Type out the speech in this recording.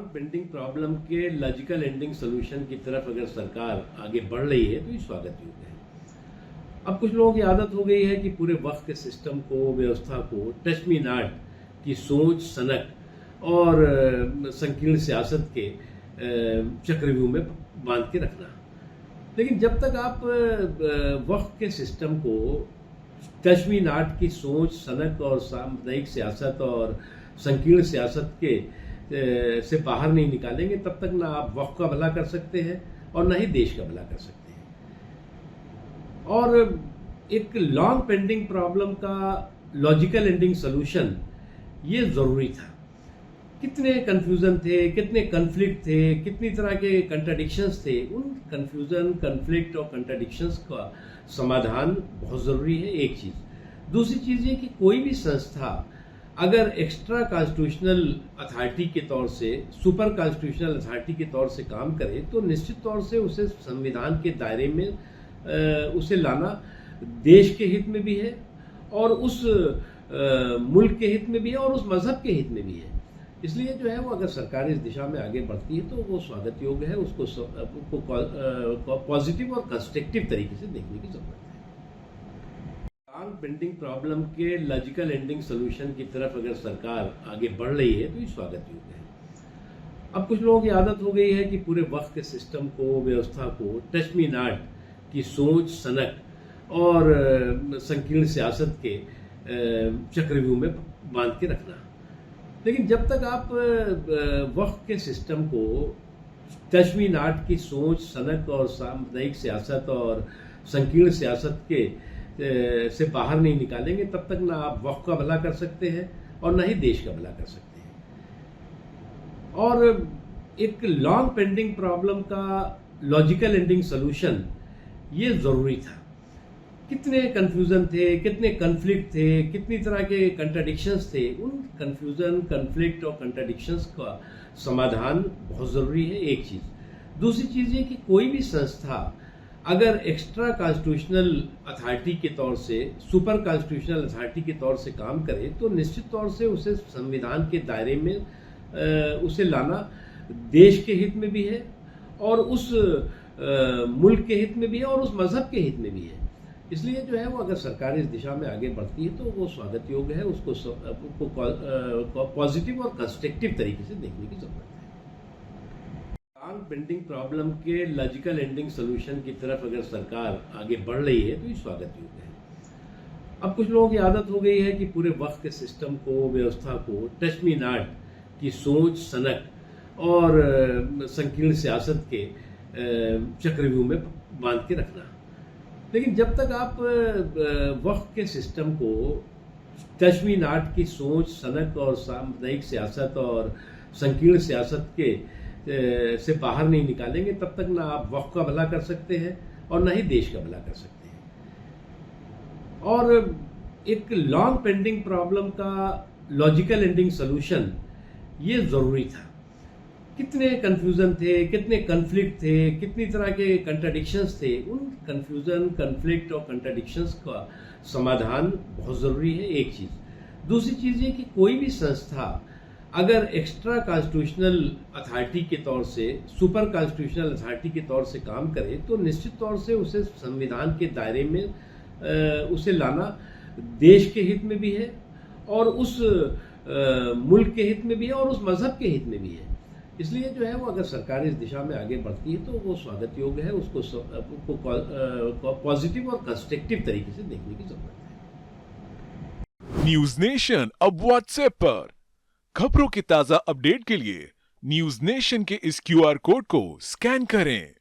Long pending problem के logical ending solution की तरफ अगर सरकार आगे बढ़ रही है तो ये स्वागत योग्य है। अब कुछ लोगों की आदत हो गई है कि पूरे वक्त के सिस्टम को, व्यवस्था को टच मी नॉट की सोच, सनक और संकीर्ण सियासत के चक्रव्यूह में बांध के रखना। लेकिन जब तक आप वक्त के सिस्टम को टच मी नॉट की सोच, सनक और साम्प्रदायिक सियासत और संकीर्ण सियासत के से बाहर नहीं निकालेंगे, तब तक ना आप वक्त का भला कर सकते हैं और ना ही देश का भला कर सकते हैं। और एक लॉन्ग पेंडिंग प्रॉब्लम का लॉजिकल एंडिंग सोल्यूशन ये जरूरी था। कितने कंफ्यूजन थे, कितने कन्फ्लिक्ट थे, कितनी तरह के कंट्राडिक्शंस थे। उन कंफ्यूजन, कन्फ्लिक्ट और कंट्राडिक्शंस का समाधान बहुत जरूरी है, एक चीज। दूसरी चीज ये कि कोई भी संस्था अगर एक्स्ट्रा कॉन्स्टिट्यूशनल अथॉरिटी के तौर से, सुपर कॉन्स्टिट्यूशनल अथॉरिटी के तौर से काम करे तो निश्चित तौर से उसे संविधान के दायरे में उसे लाना देश के हित में भी है और उस मुल्क के हित में भी है और उस मजहब के हित में भी है। इसलिए जो है वो अगर सरकार इस दिशा में आगे बढ़ती है तो वो स्वागत योग्य है। उसको पॉजिटिव और कंस्ट्रक्टिव तरीके से देखने की जरूरत है। लॉन्ग पेंडिंग प्रॉब्लम के लॉजिकल एंडिंग सोल्यूशन की तरफ अगर सरकार आगे बढ़ रही है तो ये स्वागत योग्य है। अब कुछ लोगों की आदत हो गई है कि पूरे वक्त के सिस्टम को, व्यवस्था को टच मी नॉट की सोच, सनक और संकीर्ण सियासत के चक्रव्यूह में बांध के रखना। लेकिन जब तक आप वक्त के सिस्टम को टच मी नॉट की सोच, सनक और साम्प्रदायिक सियासत और संकीर्ण सियासत के से बाहर नहीं निकालेंगे, तब तक ना आप वक्त का भला कर सकते हैं और ना ही देश का भला कर सकते हैं। और एक लॉन्ग पेंडिंग प्रॉब्लम का लॉजिकल एंडिंग सोल्यूशन ये जरूरी था। कितने कंफ्यूजन थे, कितने कन्फ्लिक्ट थे, कितनी तरह के कंट्राडिक्शंस थे। उन कंफ्यूजन, कन्फ्लिक्ट और कंट्राडिक्शंस का समाधान बहुत जरूरी है, एक चीज। दूसरी चीज ये कि कोई भी संस्था अगर एक्स्ट्रा कॉन्स्टिट्यूशनल अथॉरिटी के तौर से, सुपर कॉन्स्टिट्यूशनल अथॉरिटी के तौर से काम करे तो निश्चित तौर से उसे संविधान के दायरे में उसे लाना देश के हित में भी है और उस मुल्क के हित में भी है और उस मजहब के हित में भी है। इसलिए जो है वो अगर सरकार इस दिशा में आगे बढ़ती है तो वो स्वागत योग्य है। उसको पॉजिटिव और कंस्ट्रक्टिव तरीके से देखने की जरूरत है। लॉन्ग पेंडिंग प्रॉब्लम के लॉजिकल एंडिंग सोल्यूशन की तरफ अगर सरकार आगे बढ़ रही है तो ये स्वागत योग्य है। अब कुछ लोगों की आदत हो गई है कि पूरे वक्त के सिस्टम को, व्यवस्था को टच मी नॉट की सोच, सनक और संकीर्ण सियासत के चक्रव्यूह में बांध के रखना। लेकिन जब तक आप वक्त के सिस्टम को टच मी नॉट की सोच, सनक और साम्प्रदायिक सियासत और संकीर्ण सियासत के से बाहर नहीं निकालेंगे, तब तक ना आप वक्त का भला कर सकते हैं और ना ही देश का भला कर सकते हैं। और एक लॉन्ग पेंडिंग प्रॉब्लम का लॉजिकल एंडिंग सोल्यूशन ये जरूरी था। कितने कंफ्यूजन थे, कितने कन्फ्लिक्ट थे, कितनी तरह के कंट्राडिक्शंस थे। उन कंफ्यूजन, कन्फ्लिक्ट और कंट्राडिक्शंस का समाधान बहुत जरूरी है, एक चीज। दूसरी चीज ये कि कोई भी संस्था अगर एक्स्ट्रा कॉन्स्टिट्यूशनल अथॉरिटी के तौर से, सुपर कॉन्स्टिट्यूशनल अथॉरिटी के तौर से काम करे तो निश्चित तौर से उसे संविधान के दायरे में उसे लाना देश के हित में भी है और उस मुल्क के हित में भी है और उस मजहब के हित में भी है। इसलिए जो है वो अगर सरकार इस दिशा में आगे बढ़ती है तो वो स्वागत योग्य है। उसको पॉजिटिव और कंस्ट्रक्टिव तरीके से देखने की जरूरत है। न्यूज नेशन अब व्हाट्सएप पर खबरों के ताजा अपडेट के लिए न्यूज नेशन के इस क्यूआर कोड को स्कैन करें।